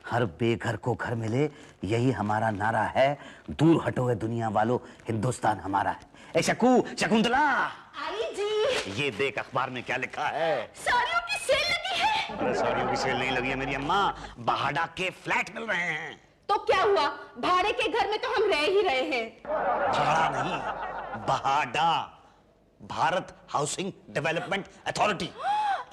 हर बेघर को घर मिले, यही हमारा नारा है। दूर हटो है दुनिया वालों, हिंदुस्तान हमारा है। ए शकुंतला, आई जी। ये देख अखबार में क्या लिखा है। साड़ियों की सेल लगी है। अरे साड़ियों की सेल नहीं लगी है मेरी अम्मा, बहाड़ा के फ्लैट मिल रहे हैं। तो क्या हुआ, भाड़े के घर में तो हम रह ही रहे हैं। भाड़ा नहीं, बहाड़ा, भारत हाउसिंग डेवलपमेंट अथॉरिटी।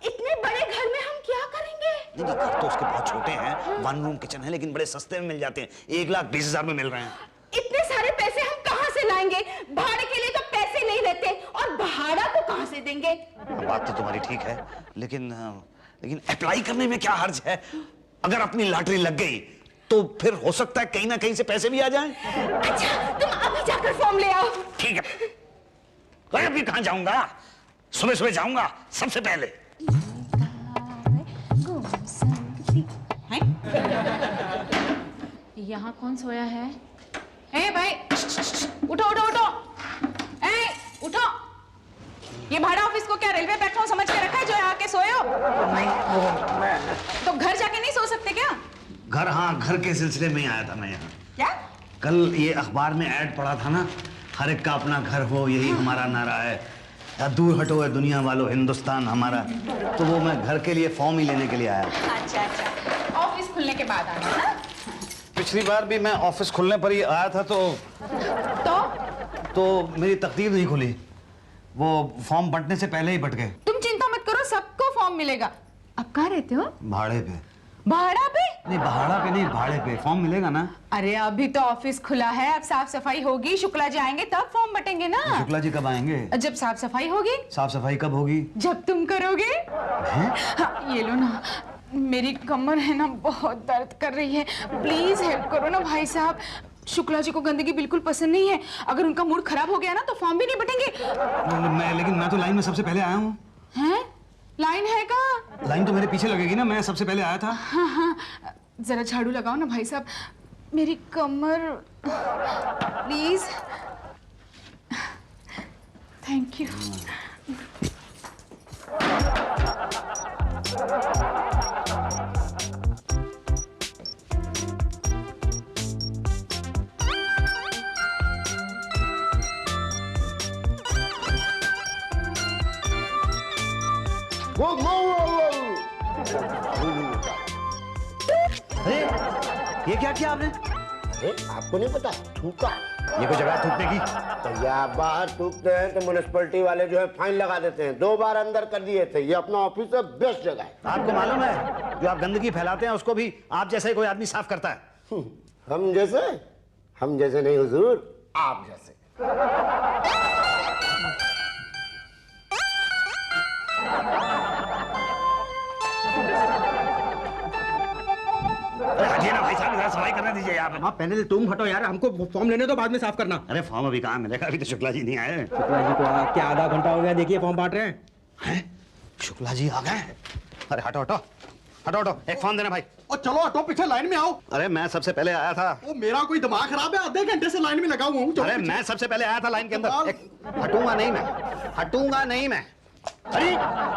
इतने बड़े घर में हम क्या करेंगे? नहीं, घर तो उसके बहुत छोटे हैं, 1 रूम किचन है, लेकिन बड़े सस्ते में मिल जाते हैं, 1,20,000 में मिल रहे हैं। इतने सारे पैसे हम कहाँ से लाएंगे? भाड़े के लिए तो पैसे नहीं रहते, और भाड़ा तो कहाँ से देंगे? बात तो तुम्हारी ठीक है, लेकिन अप्लाई करने में क्या हर्ज है? अगर अपनी लॉटरी लग गई तो फिर हो सकता है कहीं ना कहीं से पैसे भी आ जाएं। अच्छा, तुम अभी जाकर फॉर्म ले आओ। ठीक है। मैं अभी कहाँ जाऊंगा? सुबह सुबह जाऊंगा सबसे पहले। यहाँ कौन सोया है? ए भाई, उठो उठो उठो, ए उठो। ये भाड़ा ऑफिस को क्या रेलवे प्लेटफॉर्म समझ के रखा है जो यहाँ के सोए हो? नहीं, वो मैं तो घर जाके नहीं सो सकते क्या? घर, हाँ, घर के सिलसिले में ही आया था मैं यहाँ। क्या? कल ये अखबार में ऐड पढ़ा था ना, हर एक का अपना घर हो, यही हमारा नारा है। या दूर हटो है दुनिया वालों, हिंदुस्तान हमारा। तो वो मैं घर के लिए फॉर्म ही लेने के लिए आया। अच्छा अच्छा, ऑफिस खुलने के बाद आना ना? पिछली बार भी मैं ऑफिस खुलने पर ही आया था तो मेरी तकदीर नहीं खुली, वो फॉर्म बंटने से पहले ही बंट गए। तुम चिंता मत करो, सबको फॉर्म मिलेगा। अब कहाँ रहते हो? भाड़े पे। भाड़ा पे? नहीं, भाड़ा पे नहीं, भाड़े पे। फॉर्म मिलेगा ना? अरे अभी तो ऑफिस खुला है, अब साफ सफाई होगी, शुक्ला जी आएंगे तब फॉर्म बटेंगे ना। शुक्ला जी कब आएंगे? जब साफ सफाई होगी। साफ सफाई कब होगी? जब तुम करोगे। हाँ, ये लो ना, मेरी कमर है ना बहुत दर्द कर रही है, प्लीज हेल्प करो ना भाई साहब। शुक्ला जी को गंदगी बिल्कुल पसंद नहीं है, अगर उनका मूड खराब हो गया ना तो फॉर्म भी नहीं बटेंगे। लेकिन मैं तो लाइन में सबसे पहले आया हूँ। हैं? लाइन है कहाँ? लाइन तो मेरे पीछे लगेगी ना, मैं सबसे पहले आया था। हाँ हाँ, जरा झाड़ू लगाओ ना भाई साहब, मेरी कमर, प्लीज। Thank you. अरे ये क्या किया आपने? अरे आपको नहीं पता, थूका। ये कोई जगह थूकने की? तो या बाहर थूकते हैं तो म्युनिसिपैलिटी वाले जो है फाइन लगा देते हैं। 2 बार अंदर कर दिए थे। ये अपना ऑफिस है, बेस्ट जगह है। आपको मालूम है, जो आप गंदगी फैलाते हैं उसको भी आप जैसा ही कोई आदमी साफ करता है। हम जैसे नहीं हुजूर, आप जैसे। हटिए ना भाई साहब, इधर सफाई करने दीजिए आप। हाँ, पहले तुम हटो यार, हमको फॉर्म लेने दो, बाद में साफ करना। अरे फॉर्म अभी कहाँ मिलेगा, अभी तो शुक्ला जी नहीं आए। शुक्ला जी को क्या आधा घंटा हो गया, देखिए फॉर्म बांट रहे हैं। शुक्ला जी आ गए? अरे हटो हटो हटो हटो, एक फॉर्म देना भाई। और चलो हटो, पीछे लाइन में आओ। अरे मैं सबसे पहले आया था। वो मेरा कोई दिमाग खराब है, आधे घंटे से लाइन में लगा हुआ हूँ। अरे मैं सबसे पहले आया था लाइन के अंदर। हटूंगा नहीं मैं, हटूंगा नहीं मैं। अरे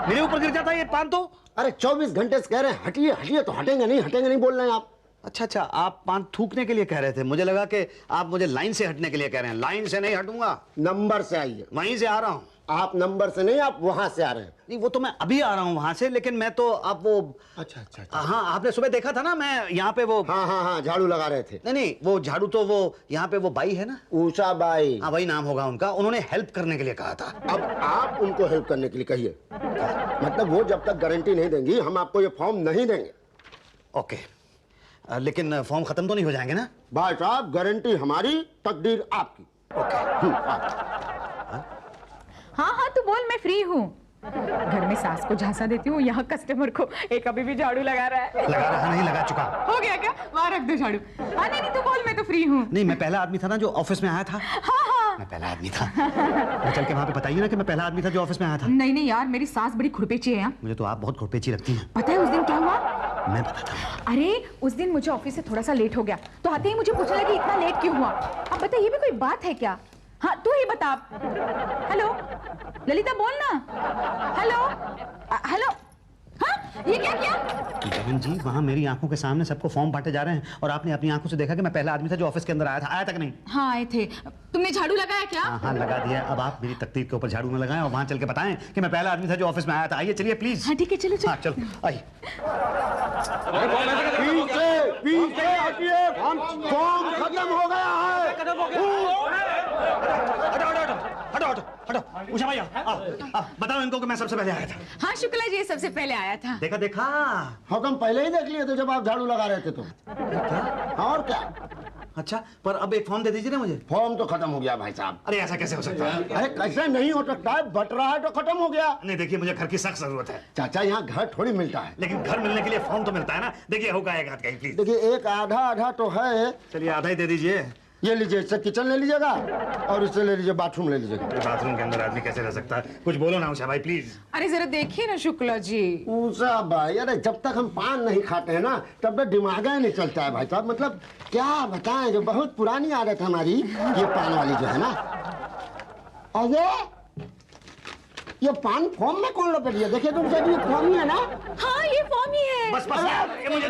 मेरे ऊपर गिर जाता है ये पान तो। अरे 24 घंटे से कह रहे हैं हटिए हटिए, तो हटेंगे नहीं बोल रहे हैं आप। अच्छा अच्छा, आप पान थूकने के लिए कह रहे थे, मुझे लगा कि आप मुझे लाइन से हटने के लिए कह रहे हैं। लाइन से नहीं हटूंगा, नंबर से आइए। वहीं से आ रहा हूँ। आप नंबर से नहीं, आप वहां से आ रहे हैं। नहीं, वो तो मैं अभी आ रहा हूँ वहां से, लेकिन मैं तो अब वो। अच्छा। हाँ, आपने सुबह देखा था ना, मैं यहाँ पे वो। हाँ, झाड़ू लगा रहे थे। नहीं, वो झाड़ू तो वो यहाँ पे वो बाई है ना, उषा बाई। हाँ वही नाम होगा उनका, उन्होंने हेल्प करने के लिए कहा था। अब आप उनको हेल्प करने के लिए कहिए, मतलब वो जब तक गारंटी नहीं देंगी हम आपको ये फॉर्म नहीं देंगे। ओके, लेकिन फॉर्म खत्म तो नहीं हो जाएंगे ना? भाई साहब, गारंटी हमारी, तकदीर आपकी। हाँ, तू बोल, मैं फ्री हूँ। घर में सास को झांसा देती हूँ, यहाँ कस्टमर को एक अभी भी झाड़ू लगा रहा है। लगा रहा नहीं, लगा चुका। हो गया क्या? वहाँ रख दो झाड़ू। हाँ नहीं, तू बोल, मैं तो फ्री हूँ। नहीं, मैं पहला आदमी था ना जो ऑफिस में आया था। हाँ, मैं पहला आदमी था। मैं चल के वहाँ पे बताइए ना कि मैं पहला आदमी था जो ऑफिस में आया था। नहीं यार, मेरी सास बड़ी खुरपेची है। मुझे तो आप बहुत खुरपेची लगती हैं। पता है उस दिन क्या हुआ? मैं बताता हूँ। अरे उस दिन मुझे ऑफिस से थोड़ा सा लेट हो गया, तो आते ही मुझे पूछने लगी इतना लेट क्यों हुआ। अब बता, ये भी कोई बात है क्या? हाँ तू ही बता। हेलो ललिता, बोल ना। Hello hello. हाँ ये क्या किया? बहन जी, वहाँ मेरी आंखों के सामने सबको फॉर्म बांटे जा रहे हैं और आपने अपनी आंखों से देखा कि मैं पहला आदमी था जो ऑफिस के अंदर आया तक नहीं। हाँ आए थे। तुमने झाड़ू लगाया क्या? हाँ लगा दिया। अब आप मेरी तकदीर के ऊपर झाड़ू में लगाएं और वहाँ चल के बताएं कि मैं पहला आदमी था जो ऑफिस में आया था। आइए चलिए प्लीज। हाँ ठीक है, चलो हाँ चलो आइए। पीछे हटिए, फॉर्म खत्म हो गया है। हटो उषा भाई बताओ इनको कि मैं सबसे पहले आया था। हाँ शुक्ला जी सबसे पहले आया था। देखा हाँ तुम पहले ही देख लिए थे जब आप झाड़ू लगा रहे थे तो। क्या? और क्या? अच्छा पर अब एक फॉर्म दे दीजिए ना मुझे। फॉर्म तो खत्म हो गया भाई साहब। अरे ऐसा कैसे हो सकता है? अरे कैसे नहीं हो सकता है, बट रहा है तो खत्म हो गया। नहीं देखिए, मुझे घर की सख्त जरूरत है। चाचा यहाँ घर थोड़ी मिलता है। लेकिन घर मिलने के लिए फॉर्म तो मिलता है ना। देखिए होगा एक हाथ कहीं प्लीज। देखिए एक आधा आधा तो है। चलिए आधा ही दे दीजिए। ये लीजिए, इससे किचन ले लीजिएगा और इससे ले लीजिए बाथरूम ले लीजिएगा। बाथरूम के अंदर आदमी कैसे रह सकता है? कुछ बोलो ना उषा भाई प्लीज। अरे जरा देखिए ना शुक्ला जी। उषा भाई, अरे जब तक हम पान नहीं खाते हैं ना तब तक दिमाग नहीं चलता है भाई साहब। मतलब क्या बताएं, जो बहुत पुरानी आदत है हमारी ये पान वाली जो है ना। और ये पान फॉर्म में कौन लपेट दिया? देखिए तुम सब ये फॉर्म ही है ना। हाँ ये फॉर्म ही है। बस ये मुझे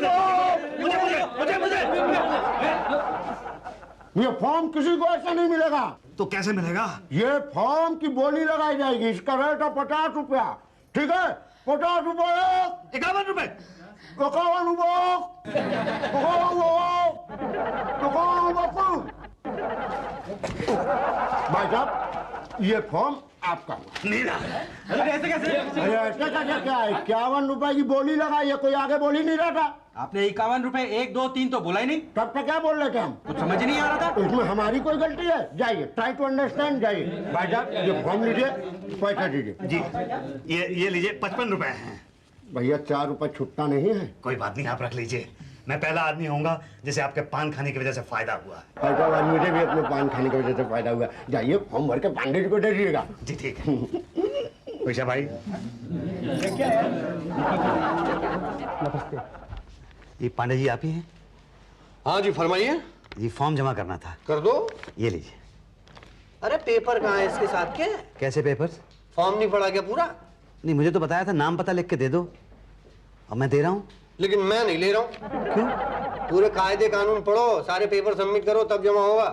ये फॉर्म किसी को ऐसा नहीं मिलेगा। तो कैसे मिलेगा? ये फॉर्म की बोली लगाई जाएगी। इसका रेट है 50 रुपया। ठीक है, 50 रुपये। 51 रुपए। 51 रुपये। भाई साहब ये फॉर्म आपका। नीला। अरे ऐसे कैसे? अरे ऐसे कैसे? क्या 51 रुपए की बोली लगाई है, कोई आगे बोली नहीं रहा था। आपने 51 रुपए 1 2 3 तो बोला ही नहीं। तब तक क्या बोल रहे थे हम? कुछ समझ ही नहीं आ रहा था। इसमें हमारी कोई गलती है? जाइए, ट्राई टू अंडरस्टैंड। जाइए भाई साहब ये फॉर्म लीजिए, पैसा दीजिए। जी ये लीजिए 55 रुपए हैं। भैया 4 रुपए छुट्टा नहीं है। कोई बात नहीं, आप रख लीजिए। मैं पहला आदमी होऊंगा जिसे आपके पान खाने की वजह से फायदा हुआ है। भाई साहब मुझे भी अपने पान खाने की वजह से फायदा हुआ। जाइए फॉर्म भर के पांडे जी को दे दीजिएगा। जी ठीक है। उषा भाई ये पांडे जी आप ही हैं? हाँ जी फरमाइए। जी फॉर्म जमा करना था। कर दो। ये लीजिए। अरे पेपर कहाँ है इसके साथ के? कैसे पेपर्स? फॉर्म नहीं पढ़ा क्या पूरा? नहीं मुझे तो बताया था नाम पता लिख के दे दो। अब मैं दे रहा हूँ। लेकिन मैं नहीं ले रहा हूँ। क्यों? पूरे कायदे कानून पढ़ो, सारे पेपर सबमिट करो तब जमा होगा।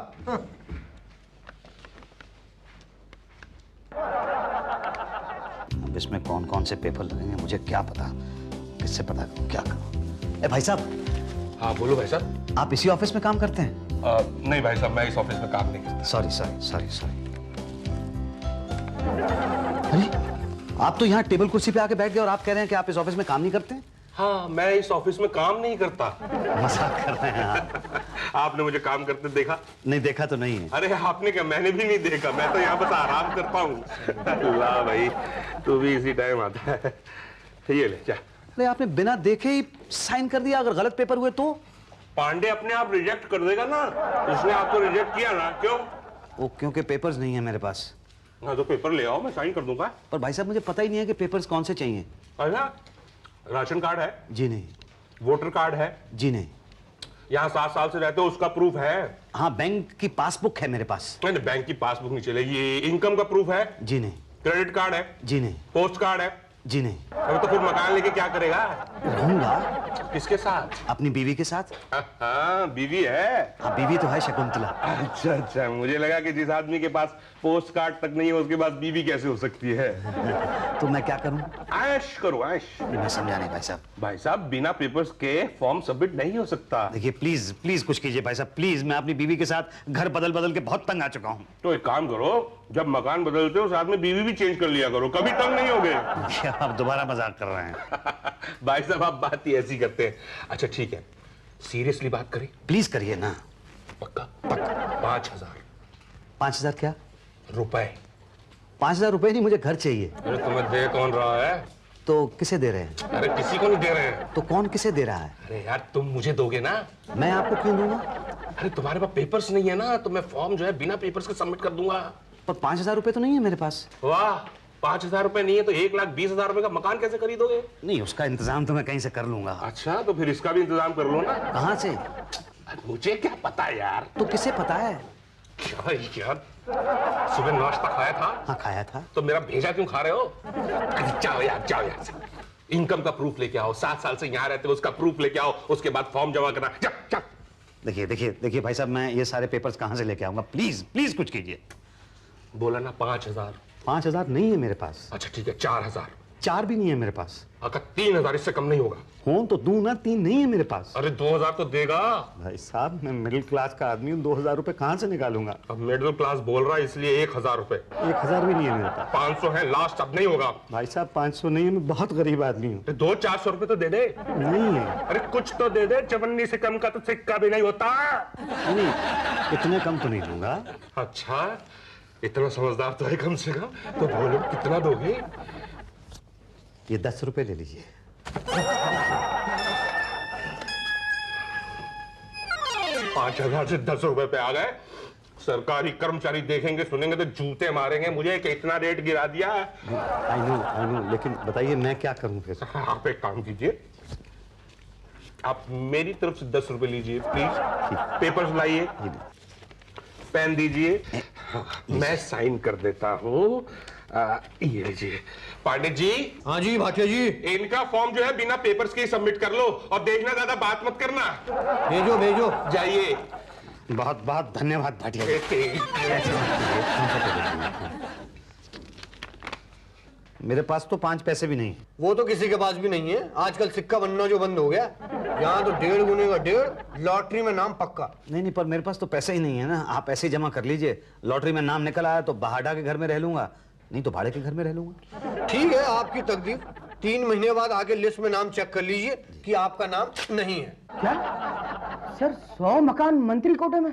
अब इसमें कौन कौन से पेपर लगेंगे मुझे क्या पता। किससे पता करूं, क्या करूं? ए भाई साहब। हाँ बोलो भाई साहब। आप इसी ऑफिस में काम करते हैं? नहीं भाई साहब, मैं इस ऑफिस में काम नहीं करता। सॉरी। अरे आप तो यहाँ टेबल कुर्सी पे आके बैठ गए और आप कह रहे हैं कि आप इस ऑफिस में काम नहीं करते हैं? हाँ मैं इस ऑफिस में काम नहीं करता। मजाक कर रहे हैं आप। आपने मुझे काम करते देखा? नहीं देखा तो नहीं है। अरे आपने क्या, मैंने भी नहीं देखा। मैं तो यहाँ बस आराम करता हूँ। अल्लाह भाई तू भी इसी टाइम आता है। ये ले क्या? अरे आपने बिना देखे ही साइन कर दिया। अगर गलत पेपर हुए तो? पांडे अपने आप रिजेक्ट कर देगा ना। उसने आपको रिजेक्ट किया ना, क्यों? वो क्योंकि पेपर्स नहीं है मेरे पास। हाँ तो पेपर ले आओ, मैं साइन कर दूंगा। पर भाई साहब मुझे पता ही नहीं है कि पेपर्स कौन से चाहिए। अच्छा राशन कार्ड है? जी नहीं। वोटर कार्ड है? जी नहीं। यहाँ 7 साल से रहते हो उसका प्रूफ है? हाँ बैंक की पासबुक है मेरे पास। नहीं बैंक की पासबुक नहीं चलेगी। ये इनकम का प्रूफ है? जी नहीं। क्रेडिट कार्ड है? जी नहीं। पोस्ट कार्ड है? जी नहीं। अबे तो फिर मकान लेके क्या करेगा? रहूंगा। किसके साथ? अपनी बीवी के साथ। हाँ बीवी है? हाँ बीवी तो है, शकुंतला। अच्छा मुझे लगा कि जिस आदमी के पास पोस्ट कार्ड तक नहीं है उसके पास बीवी कैसे हो सकती है। तो मैं क्या करूं? ऐश करो ऐश। मैं समझा नहीं भाई साहब। भाई साहब बिना पेपर्स के फॉर्म सबमिट नहीं हो सकता। देखिए प्लीज कुछ कीजिए भाई साहब प्लीज। मैं अपनी बीवी के साथ घर बदल के बहुत तंग आ चुका हूँ। तो एक काम करो, जब मकान बदलते हो साथ में बीवी भी चेंज कर लिया करो, कभी तंग नहीं होगे। क्या आप दोबारा मजाक कर रहे हैं? भाई साहब आप बात ही ऐसी करते हैं। अच्छा ठीक है, सीरियसली बात करें? प्लीज करिए ना। पक्का? पक्का। 5000। 5000 क्या? रुपए। 5000 रुपए नहीं, मुझे घर चाहिए। अरे तुम्हें दे कौन रहा है? तो किसे दे रहे हैं? अरे किसी को नहीं दे रहे हैं। तो कौन किसे दे रहा है? अरे यार तुम मुझे दोगे ना। मैं आपको क्यों दूंगा? अरे तुम्हारे पास पेपर्स नहीं है ना, तो मैं फॉर्म जो है बिना पेपर्स के सबमिट कर दूंगा। पर 5000 रुपए तो नहीं है मेरे पास। वाह 5000 रुपए नहीं है तो 1,20,000 रुपए का मकान कैसे खरीदोगे? नहीं उसका इंतजाम तो मैं कहीं से कर लूंगा। अच्छा तो फिर इसका भी इंतजाम कर लो ना। कहाँ से? मुझे क्या पता यार। तो किसे पता है? क्या यार सुबह नाश्ता खाया था? हाँ खाया था। तो मेरा भेजा क्यों खा रहे हो? अरे जाओ यार से। इनकम का प्रूफ लेके आओ, 7 साल से यहाँ रहते हो उसका प्रूफ लेके आओ, उसके बाद फॉर्म जमा करना। जा, जा। देखिए देखिए देखिए भाई साहब, मैं ये सारे पेपर्स कहाँ से लेके आऊंगा? प्लीज प्लीज कुछ कीजिए। बोला ना 5000। 5000 नहीं है मेरे पास। अच्छा ठीक है, 4000। 4 भी नहीं है मेरे पास। अगर 3000 इससे कम नहीं होगा। हो तो दूं ना, 3 नहीं है मेरे पास। अरे 2000 तो देगा। भाई साहब मैं मिडिल क्लास का आदमी हूँ, 2000 रुपए कहाँ से निकालूंगा? अब मिडिल क्लास बोल रहा है इसलिए 1000 रुपए। 1000 भी नहीं है मेरे पास। 500 है लास्ट, अब नहीं होगा। भाई साहब 500 नहीं है, मैं बहुत गरीब आदमी हूँ। 200-400 रुपए तो दे दे। नहीं है। अरे कुछ तो दे दे, 54 से कम का तो सिक्का भी नहीं होता। नहीं, इतने कम तो नहीं दूंगा। अच्छा इतना समझदार तो है कम से कम, तो बोलो कितना दोगे? ये 10 रुपए ले लीजिए। 5000 से 10 रुपए पे आ गए। सरकारी कर्मचारी देखेंगे सुनेंगे तो जूते मारेंगे मुझे कि इतना रेट गिरा दिया। आई नो, लेकिन बताइए मैं क्या करूं फिर? आप एक काम कीजिए, आप मेरी तरफ से 10 रुपए लीजिए प्लीज। पेपर्स लाइए, पेन दीजिए, मैं साइन कर देता हूँ। ये लीजिए। पांडे जी। हाँ जी भाटिया जी। इनका फॉर्म जो है बिना पेपर्स के ही सबमिट कर लो, और देखना ज्यादा बात मत करना। भेजो भेजो। जाइए। बहुत बहुत धन्यवाद भाटिया जी। मेरे पास तो 5 पैसे भी नहीं। वो तो किसी के पास भी नहीं है, आजकल सिक्का बनना जो बंद हो गया। यहाँ तो 1.5 गुने का 1.5, लॉटरी में नाम पक्का। नहीं, पर मेरे पास तो पैसे ही नहीं है ना। आप ऐसे ही जमा कर लीजिए। लॉटरी में नाम निकल आया तो बहाड़ा के घर में रह लूंगा, नहीं तो भाड़े के घर में रह लूंगा। ठीक है, आपकी तकदीर। 3 महीने बाद आके लिस्ट में नाम चेक कर लीजिए कि आपका नाम नहीं है। क्या सर, 100 मकान मंत्री कोटे में?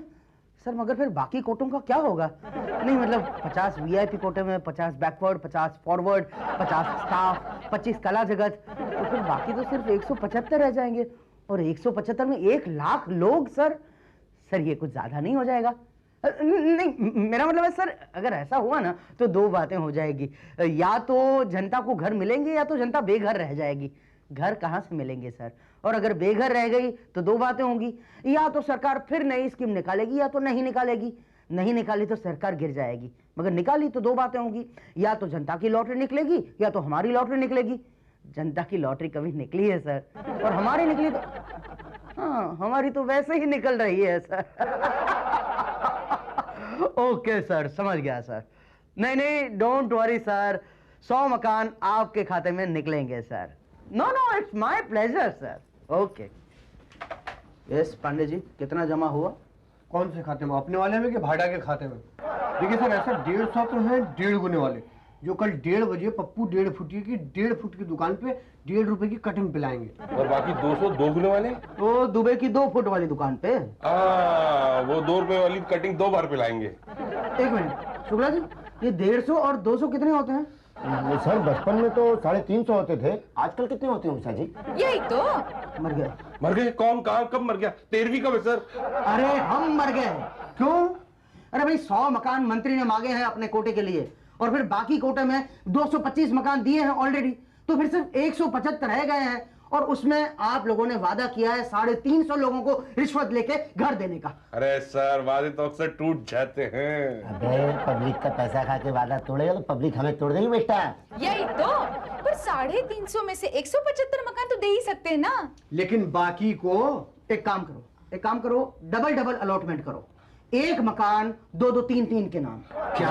सर मगर फिर बाकी कोटों का क्या होगा? नहीं मतलब 50 वीआईपी कोटे में, 50 बैकवर्ड, 50 फॉरवर्ड, 50 स्टाफ, 25 कला जगत, तो फिर बाकी तो सिर्फ 175 रह जाएंगे। और 175 में 1 लाख लोग। सर ये कुछ ज्यादा नहीं हो जाएगा? नहीं, मेरा मतलब है सर, अगर ऐसा हुआ ना तो 2 बातें हो जाएगी। या तो जनता को घर मिलेंगे या तो जनता बेघर रह जाएगी। घर कहाँ से मिलेंगे सर? और अगर बेघर रह गई तो 2 बातें होंगी, या तो सरकार फिर नई स्कीम निकालेगी या तो नहीं निकालेगी। नहीं निकाली तो सरकार गिर जाएगी, मगर निकाली तो 2 बातें होंगी, या तो जनता की लॉटरी निकलेगी या तो हमारी लॉटरी निकलेगी। जनता की लॉटरी कभी निकली है सर? और हमारी निकली तो हाँ, हमारी तो वैसे ही निकल रही है सर। ओके सर, समझ गया सर। नहीं, डोंट वरी सर, 100 मकान आपके खाते में निकलेंगे sir. No, it's my pleasure sir. Okay. Yes Pandey ji, कितना जमा हुआ? कौन से खाते में, अपने वाले में कि भाड़ा के खाते में? देखिए सर, ऐसा 150 तो है 1.5 गुने वाले, जो कल 1:30 बजे पप्पू 1.5 फुट की 1.5 फुट की दुकान पे 1.5 रुपए की कटिंग पिलाएंगे। और बाकी 200 2 गुने वाले तो दुबई की 2 फुट वाली दुकान पे। वो 2 रुपए वाली कटिंग 2 बार पिलाएंगे। 1 मिनट शुक्ला जी, ये 150 और 200 कितने होते हैं? वो सर बचपन में तो 350 होते थे, आजकल कितने होते हैं उषा जी? यही तो। मर गए। मर गए? कौन, कहाँ, कब मर गया? 13वीं कब है सर? अरे हम मर गए। क्यों? अरे भाई 100 मकान मंत्री ने मांगे हैं अपने कोटे के लिए, और फिर बाकी कोटे में 225 मकान दिए हैं ऑलरेडी, तो फिर सिर्फ 175 रह गए हैं। और उसमें आप लोगों ने वादा किया है 350 लोगों को रिश्वत लेके घर देने का। अरे सर, वादे तो अक्सर टूट जाते हैं। अबे पब्लिक का पैसा खा के वादा तोड़ेगा तो पब्लिक हमें तोड़ देगी बेटा। यही तो। पर 350 में से 175 मकान तो दे ही सकते हैं ना। लेकिन बाकी को एक काम करो, डबल अलॉटमेंट करो। 1 मकान 2-2, 3-3 के नाम। क्या?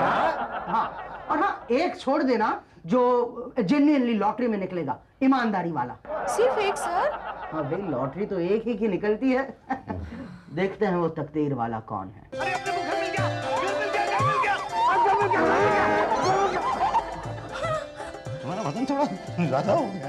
हाँ, और हाँ, एक छोड़ देना जो जेन्युइनली लॉटरी में निकलेगा, ईमानदारी वाला। सिर्फ 1 सर? हाँ भाई, लॉटरी तो एक ही की निकलती है। देखते हैं वो तकदीर वाला कौन है। अरे अपने को घर मिल गया, घर मिल गया। तुम्हारा वजन थोड़ा ज्यादा हो गया।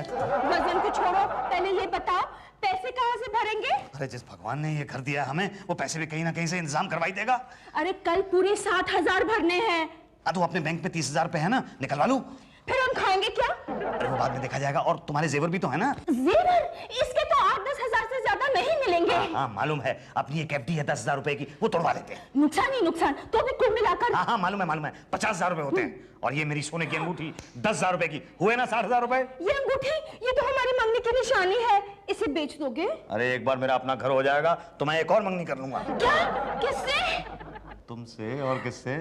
वजन को छोड़ो, पहले ये बताओ पैसे कहाँ से भरेंगे? अरे जिस भगवान ने ये घर दिया हमें, वो पैसे भी कहीं ना कहीं से इंतजाम करवाई देगा। अरे कल पूरे 60,000 भरने हैं। तो अपने बैंक में 30,000 रुपए है ना, निकलवा लूं। फिर हम खाएंगे क्या? अरे वो बाद में देखा जाएगा। और तुम्हारे जेवर भी तो है ना? जेवर? इसके तो 8-10 हजार से ज्यादा नहीं मिलेंगे। हाँ मालूम है, अपनी एक एफडी है 10,000 रुपए की, वो तोड़वा लेते हैं। नुकसान ही नुकसान, तो भी कुल मिलाकर। हाँ मालूम है, 50,000 रुपए होते हैं। और ये मेरी सोने की अंगूठी 10,000 रुपए की, हुए ना 60,000 रुपए। ये अंगूठी, ये तो हमारी मंगनी की निशानी है, इसे बेच दोगे? अरे एक बार मेरा अपना घर हो जाएगा तो मैं एक और मंगनी कर लूंगा। क्या? किससे? तुमसे। और किससे?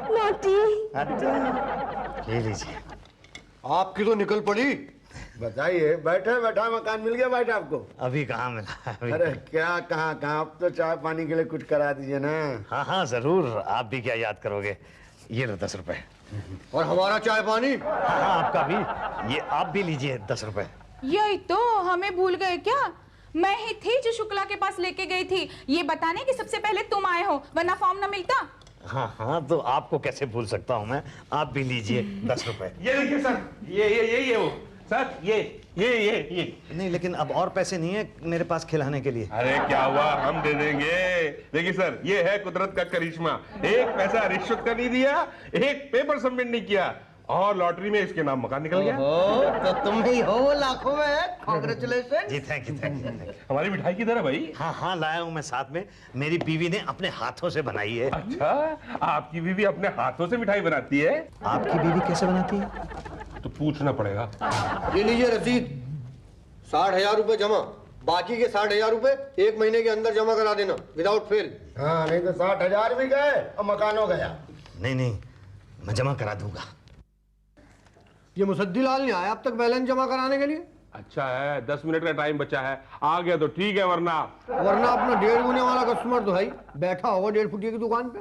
नोटी। अच्छा, ले लीजिए। आपकी तो निकल पड़ी। बताइए, बैठे बैठा मकान मिल गया भाई आपको? अभी कहाँ मिला अभी। अरे क्या कहाँ कहाँ, अब तो चाय पानी के लिए कुछ करा दीजिए ना। हाँ हाँ जरूर, आप भी क्या याद करोगे। ये लो 10 रुपए। और हमारा चाय पानी? हाँ हाँ आपका भी, ये आप भी लीजिए 10 रुपए। यही तो, हमें भूल गए क्या? मैं ही थी जो शुक्ला के पास लेके गई थी ये बताने कि सबसे पहले तुम आए हो, वरना फॉर्म ना मिलता। हाँ हाँ तो आपको कैसे भूल सकता हूँ मैं, आप भी लीजिए 10 रुपए। ये देखिए सर, ये वो सर, ये नहीं लेकिन अब और पैसे नहीं है मेरे पास खिलाने के लिए। अरे क्या हुआ, हम दे देंगे। देखिए सर, ये है कुदरत का करिश्मा। एक पैसा रिश्वत का नहीं दिया, एक पेपर सबमिट नहीं किया, और लॉटरी में इसके नाम मकान निकल गया। तो तुम ही हो लाखों में। कांग्रेचुलेशन। जी थैंक यू थैंक यू। हमारी मिठाई किधर है भाई? हाँ हाँ लाया हूँ मैं साथ में, मेरी बीवी ने अपने हाथों से बनाई है। अच्छा, आपकी बीवी अपने हाथों से मिठाई बनाती है? आपकी बीवी कैसे बनाती है? तो पूछना पड़ेगा। ये लीजिए रसीद, 60,000 रुपए जमा, बाकी के 60,000 रुपए 1 महीने के अंदर जमा करा देना विदाउट फेल। हाँ, नहीं तो 60,000 भी गए और मकान हो गया। नहीं नहीं मैं जमा करा दूंगा। ये मुसद्दी लाल नहीं आया अब तक बैलेंस जमा कराने के लिए? अच्छा है, 10 मिनट का टाइम बचा है, आ गया तो ठीक है, वरना अपना 1.5 गुने वाला कस्टमर तो भाई बैठा होगा 1.5 फुटिया की दुकान पे।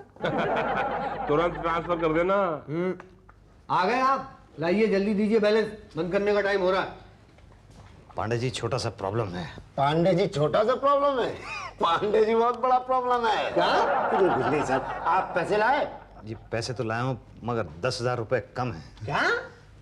तुरंत ट्रांसफर कर देना। आ गए आप, लाइए जल्दी दीजिए, बैलेंस बंद करने का टाइम हो रहा है। पांडे जी छोटा सा प्रॉब्लम है। पांडे जी छोटा सा प्रॉब्लम है? पांडे जी बहुत बड़ा प्रॉब्लम है। क्या? कुछ नहीं सर, आप पैसे लाए? जी पैसे तो लाया हूँ मगर 10,000 रुपए कम है। क्या?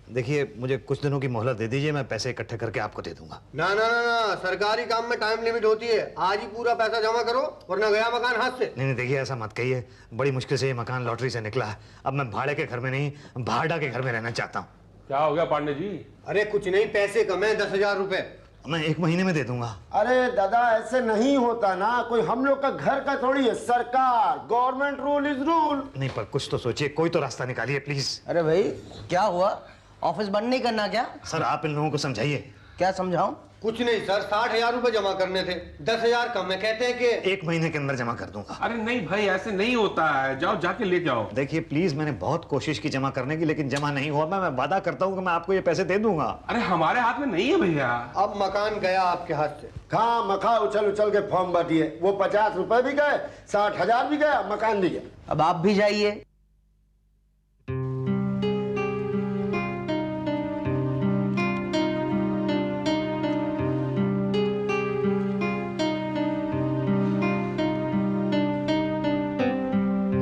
देखिए मुझे कुछ दिनों की मोहलत दे दीजिए, मैं पैसे इकट्ठे करके आपको दे दूंगा। ना ना ना ना, सरकारी काम में टाइम लिमिट होती है, आज ही पूरा पैसा जमा करो वरना गया मकान हाथ से। नहीं नहीं देखिए ऐसा मत कहिए, बड़ी मुश्किल से ये मकान लॉटरी से निकला है, अब मैं भाड़े के घर में नहीं भाड़ा के घर में रहना चाहता हूँ। क्या हो गया पांडे जी? अरे कुछ नहीं, पैसे कम है, 10,000 रुपए। मैं 1 महीने में दे दूंगा। अरे दादा ऐसे नहीं होता ना, कोई हम लोग का घर का थोड़ी है, सरकार, गवर्नमेंट रूल इज रूल। नहीं पर कुछ तो सोचिए, कोई तो रास्ता निकालिए प्लीज। अरे भाई क्या हुआ, ऑफिस बंद नहीं करना क्या? सर आप इन लोगों को समझाइए। क्या समझाऊं? कुछ नहीं सर, 60,000 रुपए जमा करने थे, 10,000 कम है, कहते हैं कि 1 महीने के अंदर जमा कर दूंगा। अरे नहीं भाई, ऐसे नहीं होता है, जाओ जाके ले जाओ। देखिए प्लीज, मैंने बहुत कोशिश की जमा करने की लेकिन जमा नहीं हुआ। मैं वादा करता हूँ कि मैं आपको ये पैसे दे दूंगा। अरे हमारे हाथ में नहीं है भैया। अब मकान गया आपके हाथ से। खा मखा उछल उछल के फॉर्म भरिए, वो 50 रुपए भी गए, 60,000 भी गया, मकान भी गया। अब आप भी जाइए।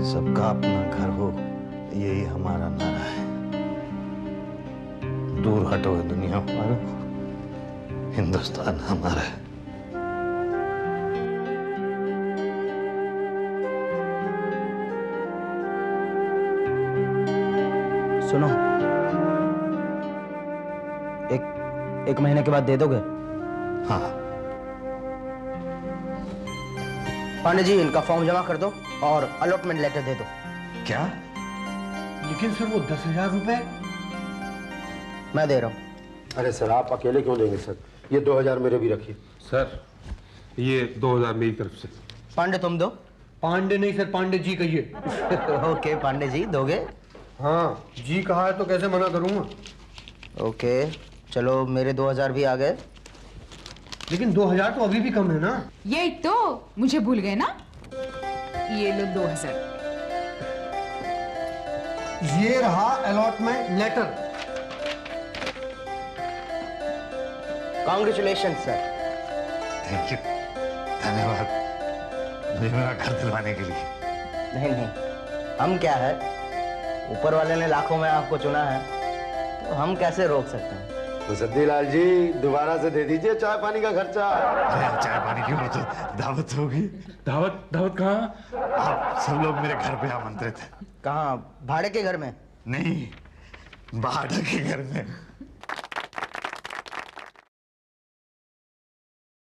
सबका अपना घर हो, यही हमारा नारा है। दूर हटो दुनिया वालों, हिंदुस्तान हमारा है। सुनो, एक महीने के बाद दे दोगे? हाँ पांडे जी इनका फॉर्म जमा कर दो और अलॉटमेंट लेटर दे दो। क्या? लेकिन सर वो 10,000 रुपए मैं दे रहा हूँ। अरे सर आप अकेले क्यों देंगे सर, ये 2,000 मेरे भी रखिए। सर ये 2,000 मेरी तरफ से। पांडे तुम दो। पांडे नहीं सर, पांडे जी कहिए। ओके पांडे जी दोगे? हाँ जी कहा है तो कैसे मना करूंगा। ओके चलो, मेरे 2,000 भी आ गए। लेकिन 2,000 तो अभी भी कम है ना। यही तो, मुझे भूल गए ना। ये लो 2,000। ये रहा allotment letter. Congratulation sir. Thank you, धन्यवाद मुझे मेरा घर दिलवाने के लिए। नहीं नहीं, हम क्या है, ऊपर वाले ने लाखों में आपको चुना है तो हम कैसे रोक सकते हैं। तो सद्दीलाल जी दोबारा से दे दीजिए चाय पानी का खर्चा। अरे चाय पानी की तो दावत होगी। दावत दावत कहाँ? आप सब लोग मेरे घर पे आमंत्रित हैं। कहाँ, भाड़े के घर में? नहीं, भाड़ा के घर में।